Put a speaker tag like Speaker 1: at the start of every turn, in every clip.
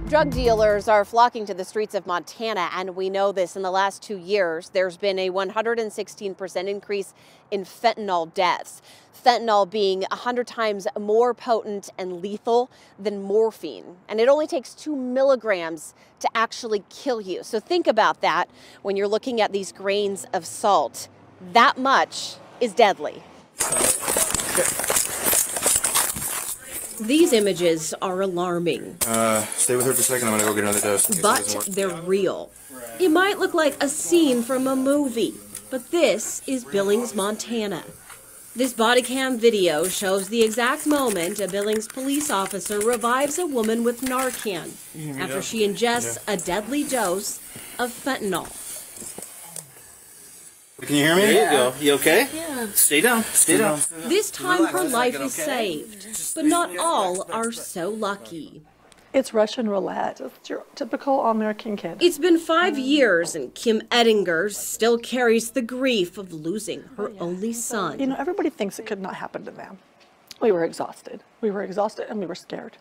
Speaker 1: Drug dealers are flocking to the streets of Montana, and we know this. In the last 2 years, there's been a 116% increase in fentanyl deaths. Fentanyl being 100 times more potent and lethal than morphine. And it only takes 2 milligrams to actually kill you. So think about that when you're looking at these grains of salt. That much is deadly. These images are alarming.
Speaker 2: Stay with her for a second. I'm gonna go get another dose.
Speaker 1: But they're real. It might look like a scene from a movie, but this is Billings, Montana. This body cam video shows the exact moment a Billings police officer revives a woman with Narcan after she ingests a deadly dose of fentanyl.
Speaker 2: Can you hear me?
Speaker 3: There you go. You okay?
Speaker 1: Yeah.
Speaker 3: Stay down. Stay down.
Speaker 1: This time her life is saved, but not all are so lucky.
Speaker 4: It's Russian roulette. It's your typical all-American kid.
Speaker 1: It's been 5 years, and Kim Ettinger still carries the grief of losing her only son.
Speaker 4: You know, everybody thinks it could not happen to them. We were exhausted. We were exhausted and we were scared.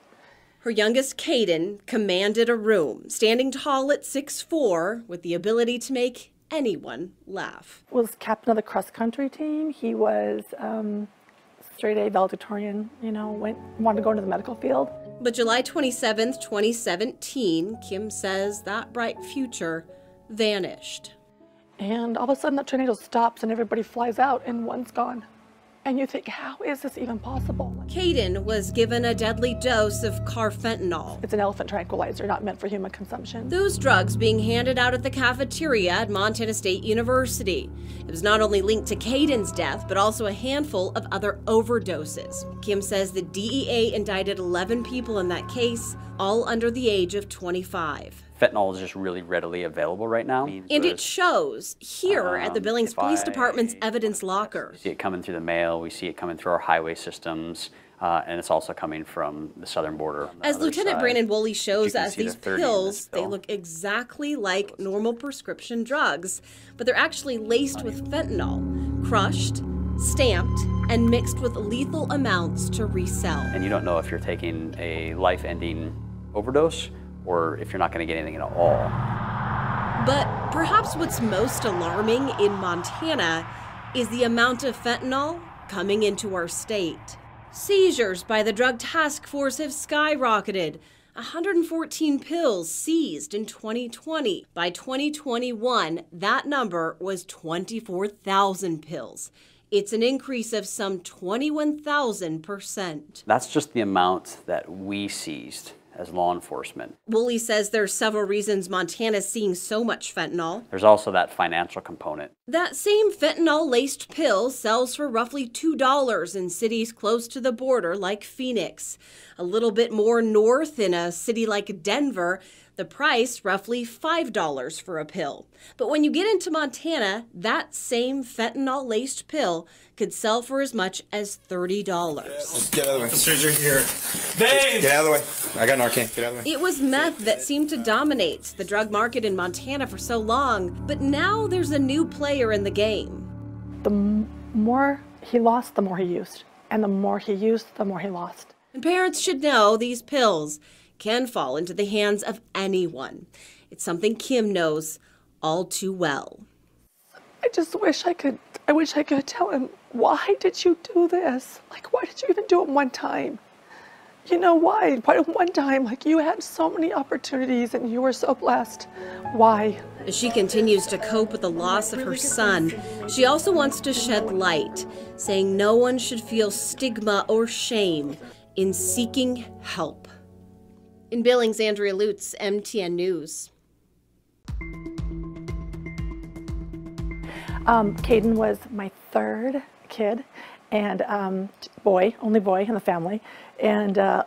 Speaker 1: Her youngest, Caden, commanded a room, standing tall at 6'4", with the ability to make anyone laugh.
Speaker 4: Was captain of the cross-country team. He was straight A valedictorian, you know, wanted to go into the medical field.
Speaker 1: But July 27th, 2017, Kim says that bright future vanished.
Speaker 4: And all of a sudden that tornado stops and everybody flies out and one's gone. And you think, how is this even possible?
Speaker 1: Caden was given a deadly dose of carfentanil.
Speaker 4: It's an elephant tranquilizer, not meant for human consumption.
Speaker 1: Those drugs being handed out at the cafeteria at Montana State University. It was not only linked to Caden's death, but also a handful of other overdoses. Kim says the DEA indicted 11 people in that case, all under the age of 25.
Speaker 5: Fentanyl is just really readily available right now.
Speaker 1: And it shows here at the Billings Police Department's evidence locker.
Speaker 5: We see it coming through the mail, we see it coming through our highway systems, and it's also coming from the southern border.
Speaker 1: As Lieutenant Brandon Woolley shows us, these pills, they look exactly like normal prescription drugs, but they're actually laced with fentanyl, crushed, stamped, and mixed with lethal amounts to resell.
Speaker 5: And you don't know if you're taking a life-ending overdose or if you're not going to get anything at all.
Speaker 1: But perhaps what's most alarming in Montana is the amount of fentanyl coming into our state. Seizures by the Drug Task Force have skyrocketed. 114 pills seized in 2020. By 2021, that number was 24,000 pills. It's an increase of some 21,000%.
Speaker 5: That's just the amount that we seized as law enforcement.
Speaker 1: Woolley says there's several reasons Montana's seeing so much fentanyl.
Speaker 5: There's also that financial component.
Speaker 1: That same fentanyl-laced pill sells for roughly $2 in cities close to the border like Phoenix. A little bit more north in a city like Denver, the price roughly $5 for a pill. But when you get into Montana, that same fentanyl-laced pill could sell for as much as $30.
Speaker 2: Get out of the way.
Speaker 3: Officers are here. Dave!
Speaker 2: Get out of the way. I got Narcan. Get out of the way.
Speaker 1: It was meth that seemed to dominate the drug market in Montana for so long, but now there's a new player in the game.
Speaker 4: The more he lost, the more he used. And the more he used, the more he lost.
Speaker 1: And parents should know these pills can fall into the hands of anyone. It's something Kim knows all too well.
Speaker 4: I just wish I could tell him, why did you do this? Like, why did you even do it one time? You know, why? Why one time? Like, you had so many opportunities and you were so blessed. Why?
Speaker 1: As she continues to cope with the loss of her son, she also wants to shed light, saying no one should feel stigma or shame in seeking help. In Billings, Andrea Lutz, MTN News.
Speaker 4: Caden was my third kid and only boy in the family, and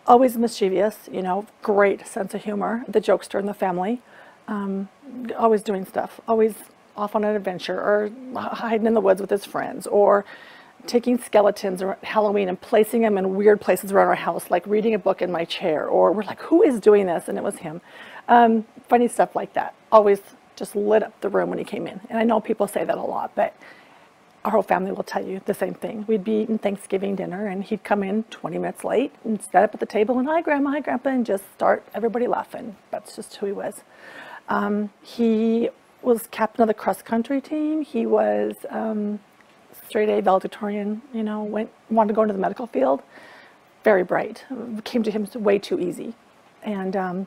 Speaker 4: always mischievous, you know, great sense of humor, the jokester in the family, always doing stuff, always off on an adventure or hiding in the woods with his friends, or taking skeletons around Halloween and placing them in weird places around our house, like reading a book in my chair, or we're like, who is doing this? And it was him. Funny stuff like that. Always just lit up the room when he came in. And I know people say that a lot, but our whole family will tell you the same thing. We'd be eating Thanksgiving dinner, and he'd come in 20 minutes late and stand up at the table and, hi, Grandma, hi, Grandpa, and just start everybody laughing. That's just who he was. He was captain of the cross-country team. He was straight A valedictorian, you know, wanted to go into the medical field. Very bright. It came to him way too easy. And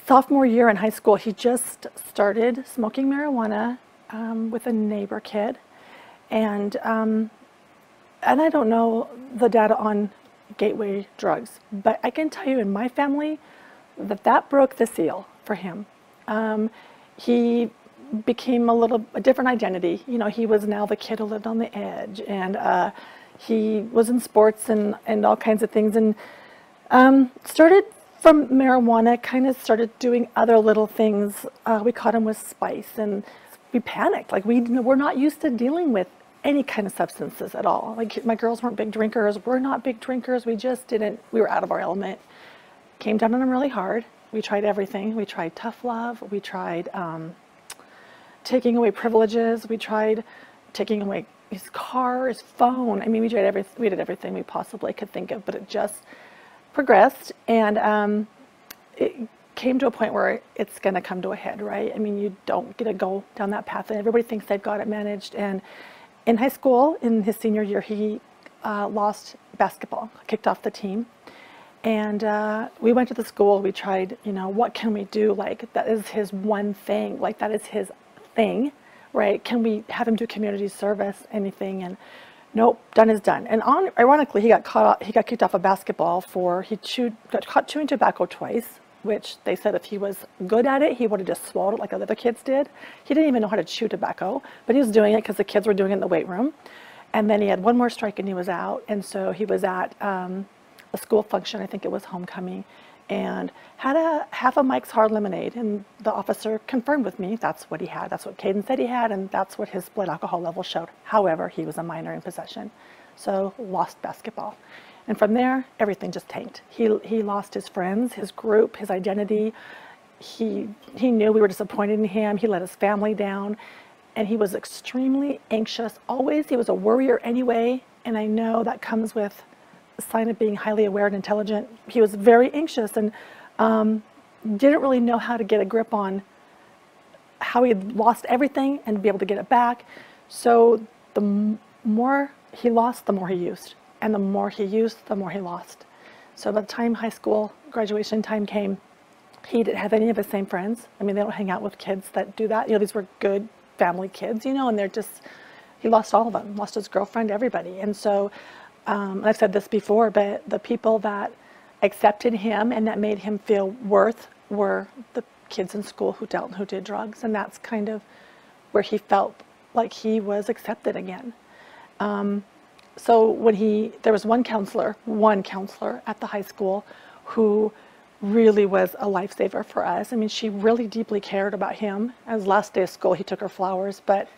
Speaker 4: sophomore year in high school, he just started smoking marijuana with a neighbor kid, and I don't know the data on gateway drugs, but I can tell you in my family that broke the seal for him. He became a different identity. You know, he was now the kid who lived on the edge, and he was in sports and all kinds of things, and started from marijuana, kind of started doing other little things. We caught him with spice, and we panicked. Like, we're not used to dealing with any kind of substances at all. Like, my girls weren't big drinkers. We're not big drinkers. We were out of our element. Came down on him really hard. We tried everything. We tried tough love. We tried taking away privileges. We tried taking away his car, his phone. I mean, we did everything we possibly could think of, but it just progressed, and it came to a point where it's going to come to a head, right? I mean, you don't get to go down that path, and everybody thinks they've got it managed. And in high school, in his senior year, he lost basketball, kicked off the team, and we went to the school. We tried, you know, what can we do? Like, that is his one thing. Like, that is his thing, right? Can we have him do community service, anything? And nope, done is done. And ironically, he got kicked off of basketball got caught chewing tobacco twice, which they said if he was good at it, he would have just swallowed it like the other kids did. He didn't even know how to chew tobacco, but he was doing it because the kids were doing it in the weight room. And then he had one more strike and he was out. And so he was at a school function, I think it was homecoming, and had half a Mike's Hard Lemonade. And the officer confirmed with me that's what he had. That's what Caden said he had, and that's what his blood alcohol level showed. However, he was a minor in possession, so lost basketball. And from there, everything just tanked. He lost his friends, his group, his identity. He knew we were disappointed in him. He let his family down, and he was extremely anxious. Always, he was a worrier anyway, and I know that comes with a sign of being highly aware and intelligent. He was very anxious and didn't really know how to get a grip on how he had lost everything and be able to get it back. So the more he lost, the more he used. And the more he used, the more he lost. So by the time high school graduation time came, he didn't have any of his same friends. I mean, they don't hang out with kids that do that. You know, these were good family kids, you know, and he lost all of them, lost his girlfriend, everybody. And so, and I've said this before, but the people that accepted him and that made him feel worth were the kids in school who did drugs. And that's kind of where he felt like he was accepted again. So there was one counselor at the high school who really was a lifesaver for us. I mean, she really deeply cared about him. On his last day of school, he took her flowers, but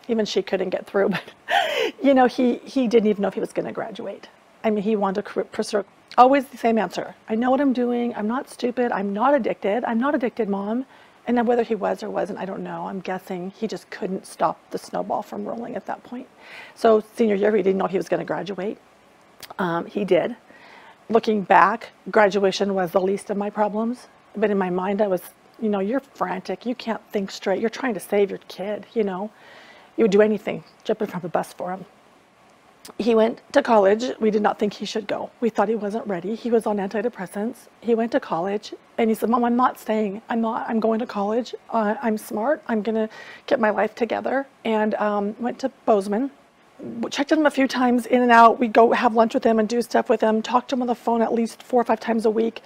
Speaker 4: even she couldn't get through. But, you know, he didn't even know if he was going to graduate. I mean, he wanted to pursue always the same answer. I know what I'm doing. I'm not stupid. I'm not addicted. I'm not addicted, Mom. And then whether he was or wasn't, I don't know. I'm guessing he just couldn't stop the snowball from rolling at that point. So senior year, he didn't know he was going to graduate. He did. Looking back, graduation was the least of my problems. But in my mind, I was, you know, you're frantic. You can't think straight. You're trying to save your kid, you know. You would do anything, jump in front of a bus for him. He went to college. We did not think he should go. We thought he wasn't ready. He was on antidepressants. He went to college and he said, Mom, I'm not staying. I'm going to college. I'm smart. I'm going to get my life together. And went to Bozeman. Checked on him a few times in and out. We'd go have lunch with him and do stuff with him. Talked to him on the phone at least 4 or 5 times a week.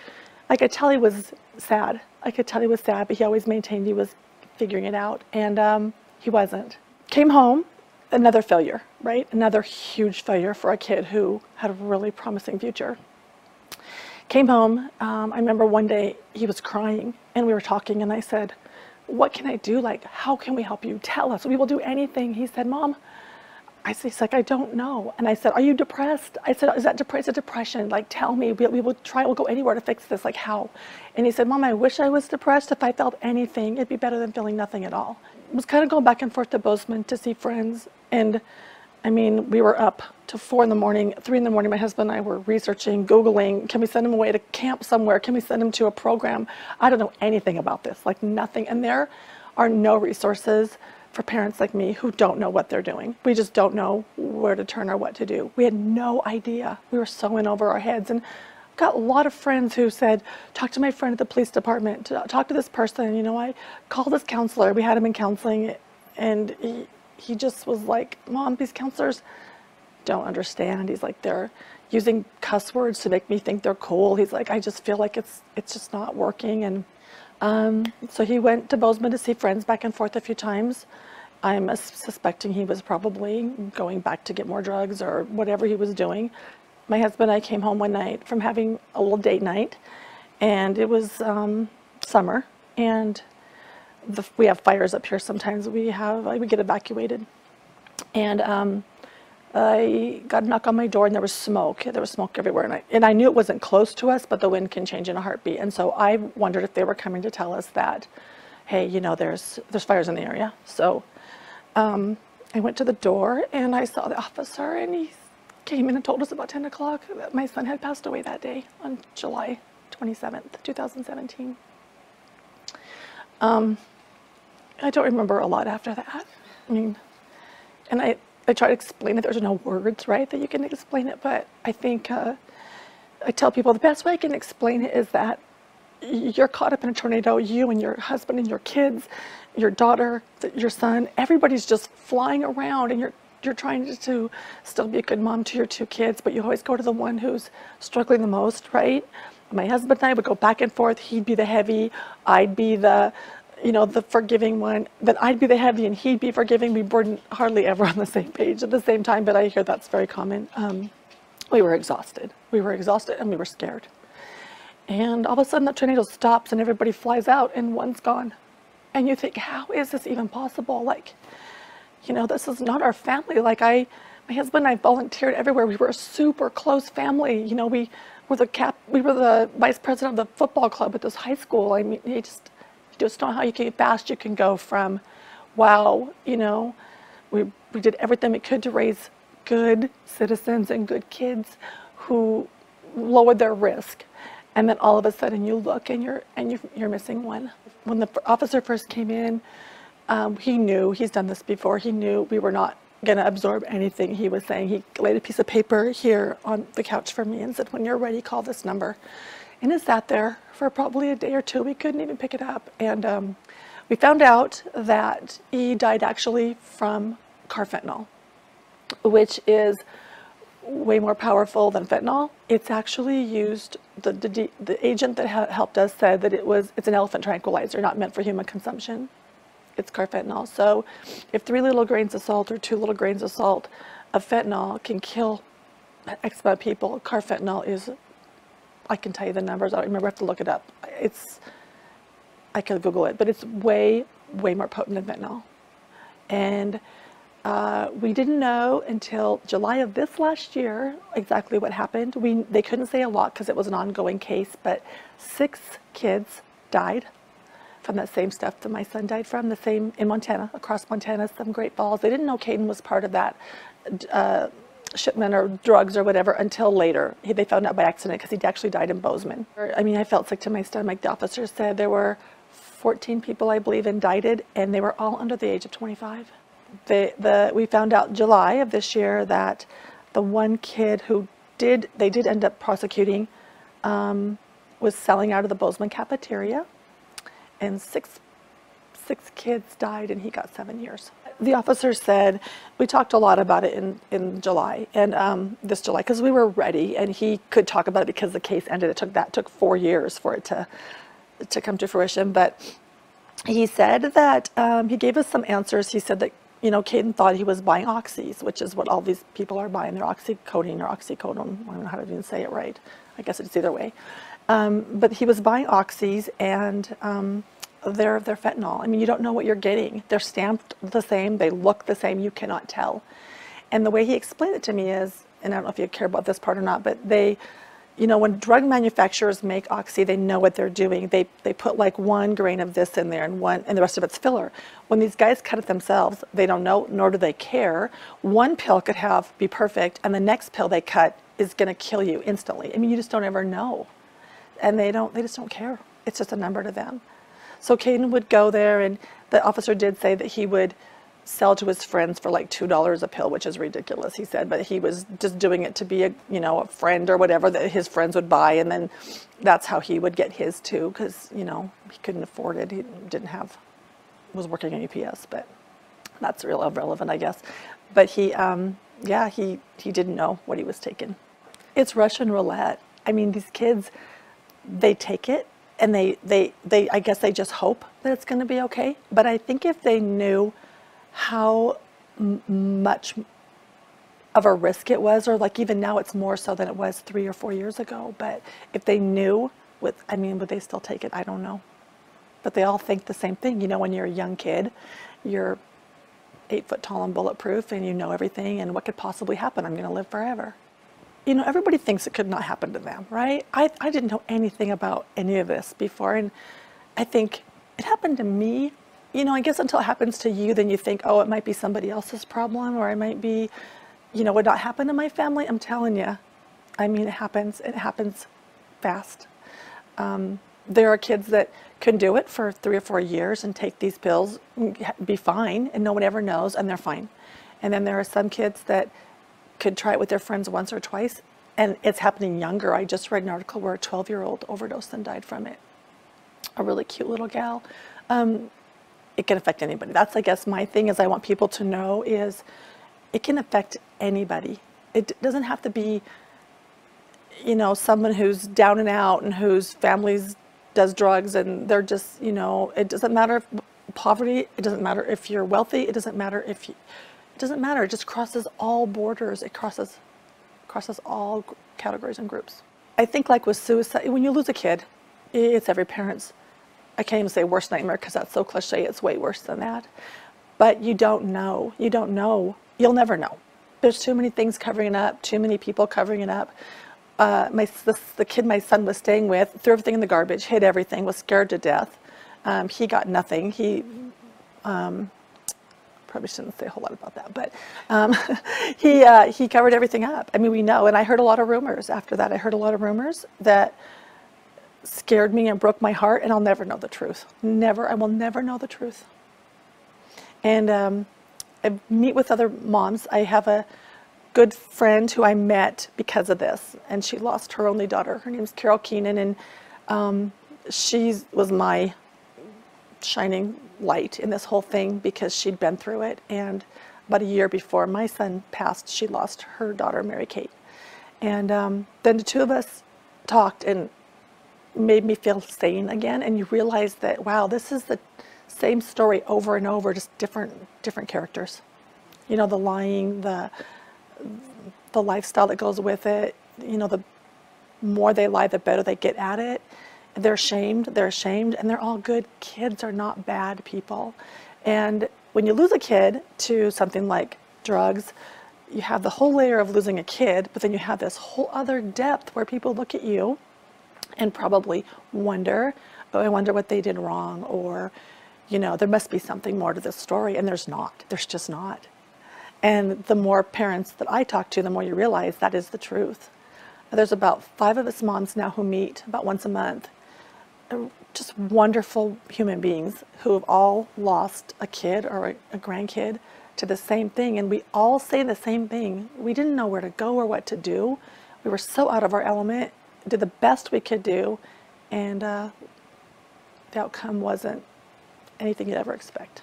Speaker 4: I could tell he was sad. But he always maintained he was figuring it out. And he wasn't. Came home. Another failure, right? Another huge failure for a kid who had a really promising future. Came home, I remember one day he was crying and we were talking and I said, what can I do? Like, how can we help you? Tell us, we will do anything. He said, Mom, he's like, I don't know. And I said, are you depressed? I said, is that depression? Like, tell me, we will try, we'll go anywhere to fix this, like how? And he said, Mom, I wish I was depressed. If I felt anything, it'd be better than feeling nothing at all. was kind of going back and forth to Bozeman to see friends. And I mean, we were up to 4 in the morning, 3 in the morning. My husband and I were researching, Googling, can we send him away to camp somewhere? Can we send him to a program? I don't know anything about this, like nothing. And there are no resources for parents like me who don't know what they're doing. We just don't know where to turn or what to do. We had no idea. We were so in over our heads. And I've got a lot of friends who said, talk to my friend at the police department, talk to this person. You know, I called this counselor. We had him in counseling, and he just was like, Mom, these counselors don't understand. He's like, they're using cuss words to make me think they're cool. He's like, I just feel like it's just not working. And so he went to Bozeman to see friends back and forth a few times. I'm suspecting he was probably going back to get more drugs or whatever he was doing. My husband and I came home one night from having a little date night, and it was summer, and we have fires up here sometimes. We get evacuated. And I got a knock on my door, and there was smoke. There was smoke everywhere, and I knew it wasn't close to us, but the wind can change in a heartbeat. And so I wondered if they were coming to tell us that, hey, you know, there's fires in the area. So I went to the door, and I saw the officer, and he came in and told us about 10 o'clock that my son had passed away that day on July 27th, 2017. I don't remember a lot after that. I mean, and I try to explain it. There's no words, right, that you can explain it. But I think I tell people the best way I can explain it is that you're caught up in a tornado, you and your husband and your kids, your daughter, your son, everybody's just flying around, and you're trying to still be a good mom to your 2 kids, but you always go to the one who's struggling the most, right? My husband and I would go back and forth. He'd be the heavy, I'd be the forgiving one. Then I'd be the heavy and he'd be forgiving. We weren't hardly ever on the same page at the same time, but I hear that's very common. We were exhausted. We were exhausted and we were scared. And all of a sudden the tornado stops and everybody flies out and one's gone. And you think, how is this even possible? Like, you know, this is not our family. Like my husband and I volunteered everywhere. We were a super close family. You know, we were the vice president of the football club at this high school. I mean, you just don't know how fast you can go from, wow, you know, we did everything we could to raise good citizens and good kids who lowered their risk. And then all of a sudden you look and you're missing one. When the officer first came in, he knew, he's done this before, he knew we were not going to absorb anything he was saying. He laid a piece of paper here on the couch for me and said, when you're ready, call this number. And it sat there for probably a day or two. We couldn't even pick it up. And we found out that he died actually from carfentanil, which is way more powerful than fentanyl. It's actually used, the agent that helped us said that it's an elephant tranquilizer, not meant for human consumption. It's carfentanil. So if 3 little grains of salt or 2 little grains of salt of fentanyl can kill X amount of people, carfentanil is, I can tell you the numbers, I don't remember, I have to look it up. I could Google it, but it's way, way more potent than fentanyl. And we didn't know until July of this last year exactly what happened. They couldn't say a lot because it was an ongoing case, but 6 kids died from that same stuff that my son died from, the same in Montana, across Montana, some Great Falls. They didn't know Caden was part of that shipment or drugs or whatever until later. They found out by accident because he actually died in Bozeman. I mean, I felt sick to my stomach. The officer said there were 14 people, I believe, indicted, and they were all under the age of 25. We found out July of this year that the one kid who they did end up prosecuting was selling out of the Bozeman cafeteria, and six kids died, and he got 7 years. The officer said, we talked a lot about it in July, and this July, because we were ready, and he could talk about it because the case ended. That took 4 years for it to come to fruition. But he said that he gave us some answers. He said that, you know, Caden thought he was buying oxys, which is what all these people are buying. They're oxycodone or oxycodone. I don't know how to even say it right. I guess it's either way. But he was buying oxys, and they're fentanyl. I mean, you don't know what you're getting. They're stamped the same. They look the same. You cannot tell. And the way he explained it to me is, and I don't know if you care about this part or not, but you know, when drug manufacturers make oxy, they know what they're doing. They put like 1 grain of this in there and the rest of it's filler. When these guys cut it themselves, they don't know, nor do they care. One pill could be perfect, and the next pill they cut is going to kill you instantly. I mean, you just don't ever know. And they just don't care. It's just a number to them. So Caden would go there, and the officer did say that he would sell to his friends for like $2 a pill, which is ridiculous, he said, but he was just doing it to be a, you know, a friend or whatever that his friends would buy, and then that's how he would get his too, because, you know, he couldn't afford it. He was working at UPS, but that's real irrelevant, I guess. But he didn't know what he was taking. It's Russian roulette. I mean, these kids, they take it, and they I guess they just hope that it's going to be okay. But I think if they knew how much of a risk it was, or like even now it's more so than it was 3 or 4 years ago, but if they knew, would they still take it? I don't know. But they all think the same thing. You know, when you're a young kid, you're 8 foot tall and bulletproof, and you know everything, and what could possibly happen? I'm going to live forever. You know, everybody thinks it could not happen to them, right? I didn't know anything about any of this before, and I think it happened to me. You know, I guess until it happens to you, then you think, oh, it might be somebody else's problem, or it might be, you know, would not happen to my family. I'm telling you, I mean, it happens fast. There are kids that can do it for 3 or 4 years and take these pills, be fine, and no one ever knows, and they're fine. And then there are some kids that could try it with their friends once or twice, and it's happening younger. I just read an article where a 12-year-old overdosed and died from it. A really cute little gal. It can affect anybody. That's, I guess, my thing is I want people to know is it can affect anybody. It doesn't have to be, you know, someone who's down and out and whose families does drugs and they're just, you know, it doesn't matter if poverty, it doesn't matter if you're wealthy, it doesn't matter if you, it doesn't matter. It just crosses all borders. It crosses all categories and groups. I think like with suicide, when you lose a kid, it's every parent's, I can't even say worst nightmare because that's so cliche, it's way worse than that. But you don't know. You don't know. You'll never know. There's too many things covering it up, too many people covering it up. The kid my son was staying with threw everything in the garbage, hid everything, was scared to death. He got nothing. He probably shouldn't say a whole lot about that, but he covered everything up. I mean, we know, and I heard a lot of rumors after that. I heard a lot of rumors that scared me and broke my heart, and I'll never know the truth. Never, I will never know the truth. And I meet with other moms. I have a good friend who I met because of this, and she lost her only daughter. Her name's Carol Keenan, and she was my shining light in this whole thing because she'd been through it. And about a year before my son passed, she lost her daughter, Mary Kate. And then the two of us talked and made me feel sane again, and you realize that, wow, this is the same story over and over, just different characters. You know, the lying, the lifestyle that goes with it. You know, the more they lie, the better they get at it. They're ashamed, and they're all good. Kids are not bad people. And when you lose a kid to something like drugs, you have the whole layer of losing a kid, but then you have this whole other depth where people look at you and probably wonder, oh, I wonder what they did wrong, or, you know, there must be something more to this story, and there's not. There's just not. And the more parents that I talk to, the more you realize that is the truth. There's about 5 of us moms now who meet about once a month. Just wonderful human beings who have all lost a kid or a grandkid to the same thing, and we all say the same thing. We didn't know where to go or what to do. We were so out of our element, did the best we could do, and the outcome wasn't anything you'd ever expect.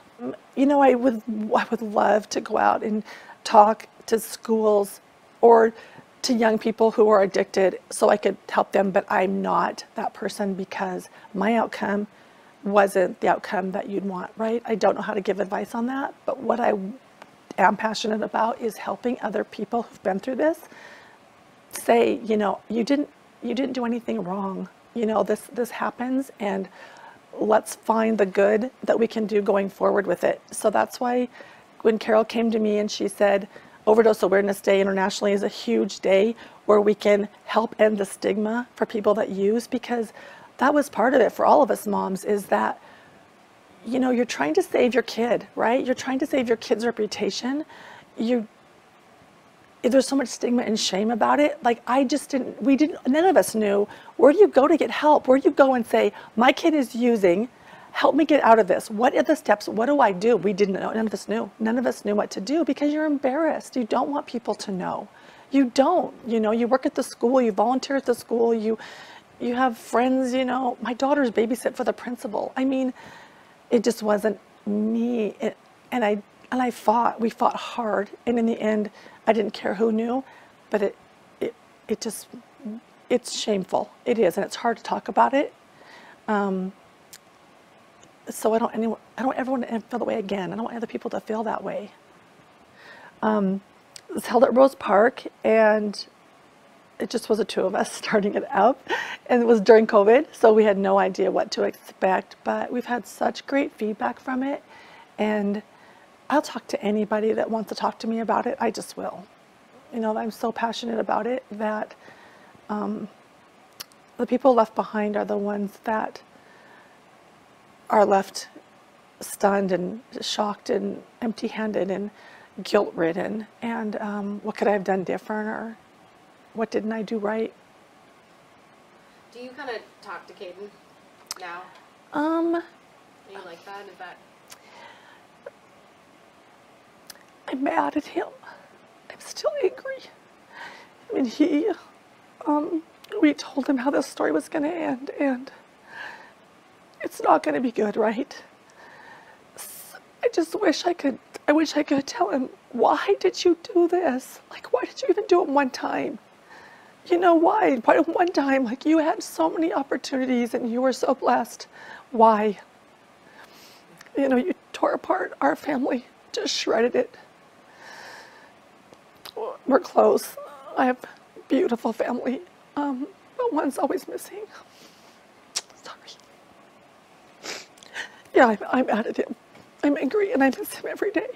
Speaker 4: You know, I would love to go out and talk to schools or to young people who are addicted so I could help them, but I'm not that person because my outcome wasn't the outcome that you'd want, right? I don't know how to give advice on that, but what I am passionate about is helping other people who've been through this say, you know, you didn't do anything wrong. You know, this happens, and let's find the good that we can do going forward with it. So that's why when Carol came to me and she said, Overdose Awareness Day internationally is a huge day where we can help end the stigma for people that use, because that was part of it for all of us moms, is that, you know, you're trying to save your kid, right? You're trying to save your kid's reputation. There's so much stigma and shame about it. Like, none of us knew, where do you go to get help? Where do you go and say, my kid is using, help me get out of this. What are the steps? What do I do? We didn't know. None of us knew. None of us knew what to do, because you're embarrassed. You don't want people to know. You don't. You know, you work at the school, you volunteer at the school, you have friends, you know. My daughter's babysit for the principal. I mean, it just wasn't me. We fought hard, and in the end, I didn't care who knew, but it's shameful. It is, and it's hard to talk about it. So I don't ever want to feel that way again. I don't want other people to feel that way. It was held at Rose Park, and it just was the two of us starting it up, and it was during COVID, so we had no idea what to expect, but we've had such great feedback from it, and I'll talk to anybody that wants to talk to me about it. I just will. You know, I'm so passionate about it that the people left behind are the ones that are left stunned and shocked and empty-handed and guilt-ridden. And what could I have done different, or what didn't I do right?
Speaker 1: Do you kind of talk to Caden now? Are you like that? Is that?
Speaker 4: I'm mad at him. I'm still angry. I mean, we told him how this story was going to end, and it's not going to be good, right? I just wish I could tell him, why did you do this? Like, why did you even do it one time? You know, why? Why one time? Like, you had so many opportunities and you were so blessed. Why? You know, you tore apart our family, just shredded it. We're close. I have a beautiful family, but one's always missing. Sorry. Yeah, I'm mad at him. I'm angry, and I miss him every day.